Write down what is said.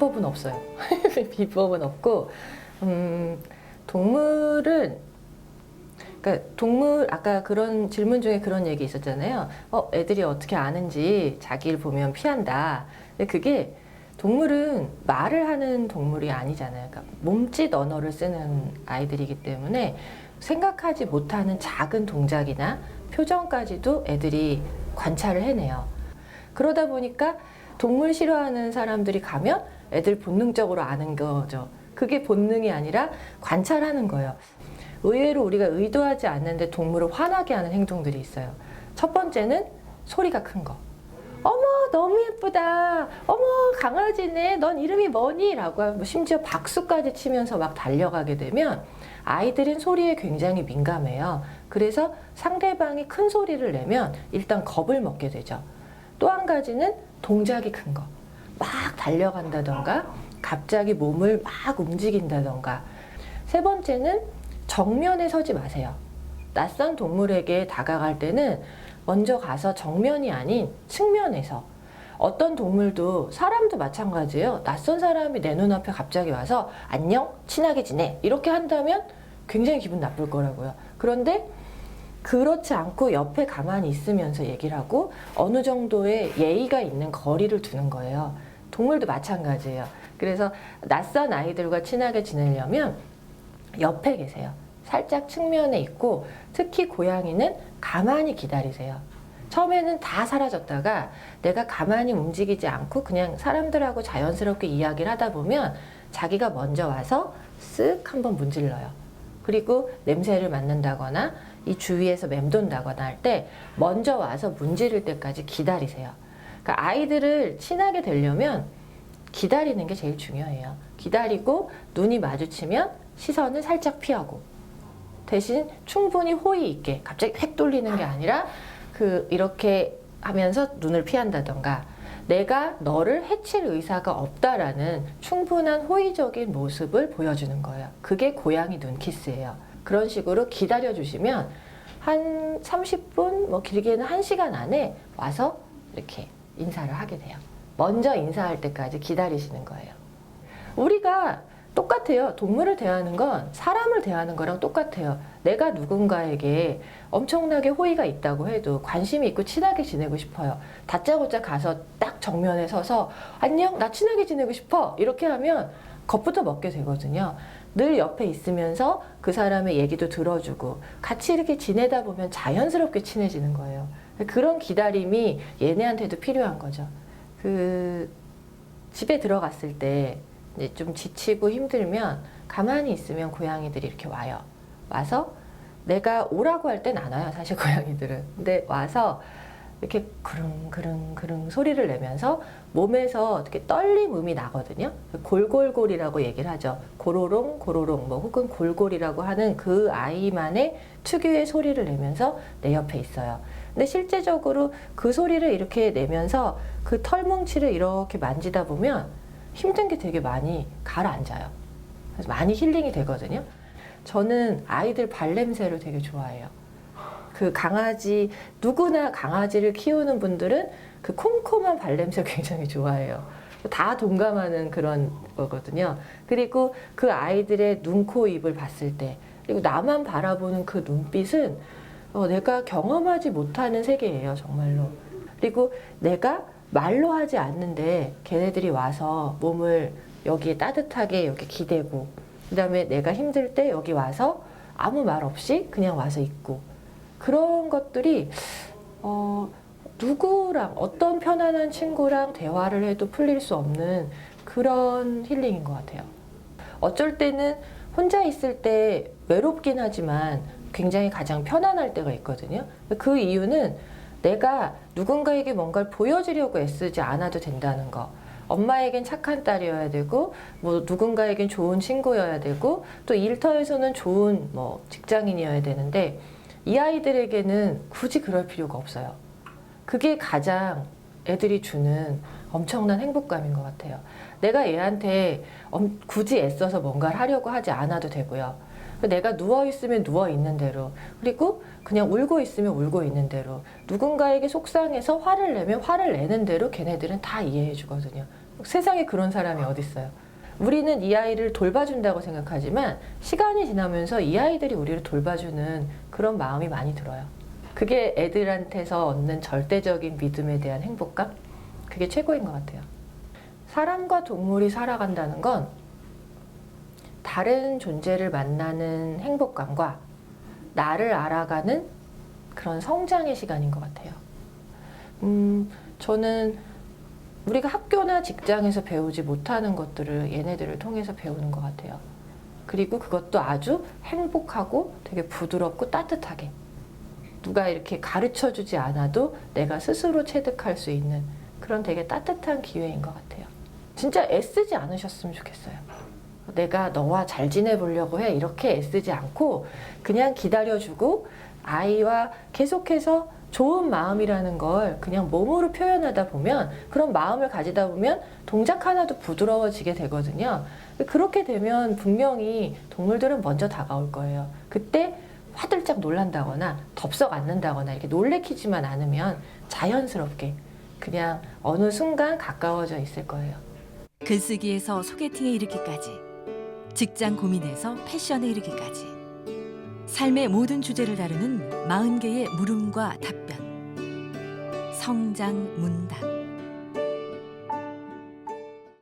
비법은 없어요. 비법은 없고, 동물은, 그러니까 동물, 아까 그런 질문 중에 그런 얘기 있었잖아요. 애들이 어떻게 아는지 자기를 보면 피한다. 근데 그게 동물은 말을 하는 동물이 아니잖아요. 그러니까 몸짓 언어를 쓰는 아이들이기 때문에 생각하지 못하는 작은 동작이나 표정까지도 애들이 관찰을 해내요. 그러다 보니까 동물 싫어하는 사람들이 가면 애들 본능적으로 아는 거죠. 그게 본능이 아니라 관찰하는 거예요. 의외로 우리가 의도하지 않는데 동물을 화나게 하는 행동들이 있어요. 첫 번째는 소리가 큰 거. 어머, 너무 예쁘다. 어머, 강아지네. 넌 이름이 뭐니? 라고 하고 심지어 박수까지 치면서 막 달려가게 되면 아이들은 소리에 굉장히 민감해요. 그래서 상대방이 큰 소리를 내면 일단 겁을 먹게 되죠. 또 한 가지는 동작이 큰 거. 막 달려간다던가 갑자기 몸을 막 움직인다던가. 세 번째는 정면에 서지 마세요. 낯선 동물에게 다가갈 때는 먼저 가서 정면이 아닌 측면에서, 어떤 동물도 사람도 마찬가지예요. 낯선 사람이 내 눈앞에 갑자기 와서 안녕? 친하게 지내? 이렇게 한다면 굉장히 기분 나쁠 거라고요. 그런데 그렇지 않고 옆에 가만히 있으면서 얘기를 하고 어느 정도의 예의가 있는 거리를 두는 거예요. 동물도 마찬가지예요. 그래서 낯선 아이들과 친하게 지내려면 옆에 계세요. 살짝 측면에 있고, 특히 고양이는 가만히 기다리세요. 처음에는 다 사라졌다가 내가 가만히 움직이지 않고 그냥 사람들하고 자연스럽게 이야기를 하다 보면 자기가 먼저 와서 쓱 한번 문질러요. 그리고 냄새를 맡는다거나 이 주위에서 맴돈다거나 할 때 먼저 와서 문지를 때까지 기다리세요. 그러니까 아이들을 친하게 되려면 기다리는 게 제일 중요해요. 기다리고 눈이 마주치면 시선을 살짝 피하고, 대신 충분히 호의 있게 갑자기 획 돌리는 게 아니라 이렇게 하면서 눈을 피한다던가, 내가 너를 해칠 의사가 없다라는 충분한 호의적인 모습을 보여주는 거예요. 그게 고양이 눈키스예요. 그런 식으로 기다려 주시면 한 30분, 뭐 길게는 1시간 안에 와서 이렇게 인사를 하게 돼요. 먼저 인사할 때까지 기다리시는 거예요. 우리가 똑같아요. 동물을 대하는 건 사람을 대하는 거랑 똑같아요. 내가 누군가에게 엄청나게 호의가 있다고 해도 관심이 있고 친하게 지내고 싶어요. 다짜고짜 가서 딱 정면에 서서 안녕, 나 친하게 지내고 싶어. 이렇게 하면 겁부터 먹게 되거든요. 늘 옆에 있으면서 그 사람의 얘기도 들어주고 같이 이렇게 지내다 보면 자연스럽게 친해지는 거예요. 그런 기다림이 얘네한테도 필요한 거죠. 집에 들어갔을 때 이제 좀 지치고 힘들면 가만히 있으면 고양이들이 이렇게 와요. 와서 내가 오라고 할 땐 안 와요, 사실 고양이들은. 근데 와서 이렇게 그릉 소리를 내면서 몸에서 이렇게 떨림음이 나거든요. 골골골이라고 얘기를 하죠. 고로롱 고로롱, 뭐 혹은 골골이라고 하는 그 아이만의 특유의 소리를 내면서 내 옆에 있어요. 근데 실제적으로 그 소리를 이렇게 내면서 그 털뭉치를 이렇게 만지다 보면 힘든 게 되게 많이 가라앉아요. 그래서 많이 힐링이 되거든요. 저는 아이들 발냄새를 되게 좋아해요. 누구나 강아지를 키우는 분들은 그 콤콤한 발냄새를 굉장히 좋아해요. 다 동감하는 그런 거거든요. 그리고 그 아이들의 눈, 코, 입을 봤을 때, 그리고 나만 바라보는 그 눈빛은 내가 경험하지 못하는 세계예요, 정말로. 그리고 내가 말로 하지 않는데 걔네들이 와서 몸을 여기에 따뜻하게 이렇게 기대고, 그 다음에 내가 힘들 때 여기 와서 아무 말 없이 그냥 와서 있고, 그런 것들이 누구랑, 어떤 편안한 친구랑 대화를 해도 풀릴 수 없는 그런 힐링인 것 같아요. 어쩔 때는 혼자 있을 때 외롭긴 하지만 굉장히 가장 편안할 때가 있거든요. 그 이유는 내가 누군가에게 뭔가를 보여주려고 애쓰지 않아도 된다는 거. 엄마에겐 착한 딸이어야 되고, 뭐 누군가에겐 좋은 친구여야 되고, 또 일터에서는 좋은 뭐 직장인이어야 되는데, 이 아이들에게는 굳이 그럴 필요가 없어요. 그게 가장 애들이 주는 엄청난 행복감인 것 같아요. 내가 얘한테 굳이 애써서 뭔가를 하려고 하지 않아도 되고요. 내가 누워있으면 누워있는 대로, 그리고 그냥 울고 있으면 울고 있는 대로, 누군가에게 속상해서 화를 내면 화를 내는 대로 걔네들은 다 이해해 주거든요. 세상에 그런 사람이 어디 있어요? 우리는 이 아이를 돌봐준다고 생각하지만 시간이 지나면서 이 아이들이 우리를 돌봐주는 그런 마음이 많이 들어요. 그게 애들한테서 얻는 절대적인 믿음에 대한 행복감? 그게 최고인 것 같아요. 사람과 동물이 살아간다는 건 다른 존재를 만나는 행복감과 나를 알아가는 그런 성장의 시간인 것 같아요. 저는 우리가 학교나 직장에서 배우지 못하는 것들을 얘네들을 통해서 배우는 것 같아요. 그리고 그것도 아주 행복하고 되게 부드럽고 따뜻하게. 누가 이렇게 가르쳐 주지 않아도 내가 스스로 체득할 수 있는 그런 되게 따뜻한 기회인 것 같아요. 진짜 애쓰지 않으셨으면 좋겠어요. 내가 너와 잘 지내보려고 해. 이렇게 애쓰지 않고 그냥 기다려주고 아이와 계속해서 좋은 마음이라는 걸 그냥 몸으로 표현하다 보면 그런 마음을 가지다 보면 동작 하나도 부드러워지게 되거든요. 그렇게 되면 분명히 동물들은 먼저 다가올 거예요. 그때 화들짝 놀란다거나 덥석 앉는다거나 이렇게 놀래키지만 않으면 자연스럽게 그냥 어느 순간 가까워져 있을 거예요. 글쓰기에서 소개팅에 이르기까지, 직장 고민에서 패션에 이르기까지 삶의 모든 주제를 다루는 40개의 물음과 답변. 성장 문답.